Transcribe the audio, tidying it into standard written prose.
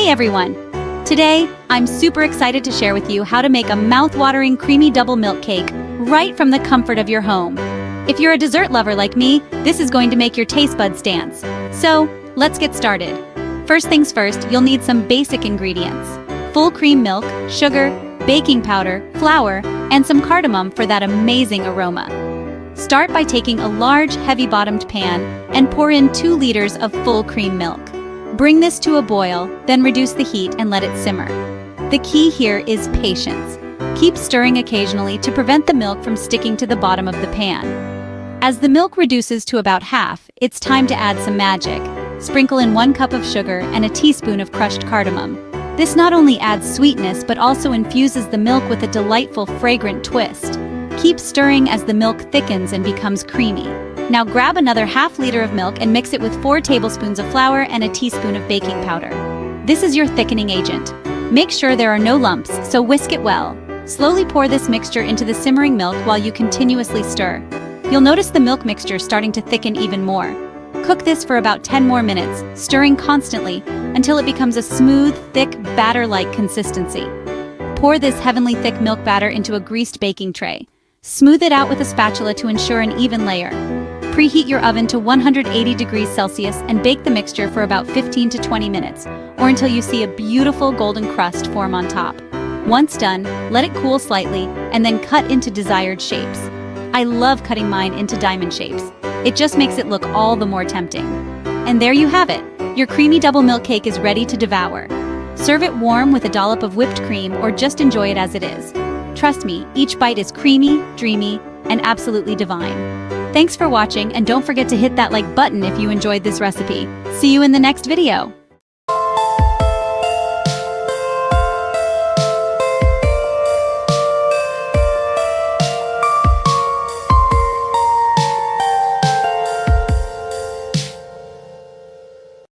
Hey everyone! Today, I'm super excited to share with you how to make a mouth-watering creamy double milk cake right from the comfort of your home. If you're a dessert lover like me, this is going to make your taste buds dance. So, let's get started. First things first, you'll need some basic ingredients: full cream milk, sugar, baking powder, flour, and some cardamom for that amazing aroma. Start by taking a large, heavy-bottomed pan and pour in 2 liters of full cream milk. Bring this to a boil, then reduce the heat and let it simmer. The key here is patience. Keep stirring occasionally to prevent the milk from sticking to the bottom of the pan. As the milk reduces to about half, it's time to add some magic. Sprinkle in 1 cup of sugar and a teaspoon of crushed cardamom. This not only adds sweetness but also infuses the milk with a delightful, fragrant twist. Keep stirring as the milk thickens and becomes creamy. Now grab another ½ liter of milk and mix it with 4 tablespoons of flour and a teaspoon of baking powder. This is your thickening agent. Make sure there are no lumps, so whisk it well. Slowly pour this mixture into the simmering milk while you continuously stir. You'll notice the milk mixture starting to thicken even more. Cook this for about 10 more minutes, stirring constantly until it becomes a smooth, thick, batter-like consistency. Pour this heavenly thick milk batter into a greased baking tray. Smooth it out with a spatula to ensure an even layer. Preheat your oven to 180 degrees Celsius and bake the mixture for about 15 to 20 minutes, or until you see a beautiful golden crust form on top. Once done, let it cool slightly and then cut into desired shapes. I love cutting mine into diamond shapes. It just makes it look all the more tempting. And there you have it. Your creamy double milk cake is ready to devour. Serve it warm with a dollop of whipped cream or just enjoy it as it is. Trust me, each bite is creamy, dreamy, and absolutely divine. Thanks for watching, and don't forget to hit that like button if you enjoyed this recipe. See you in the next video.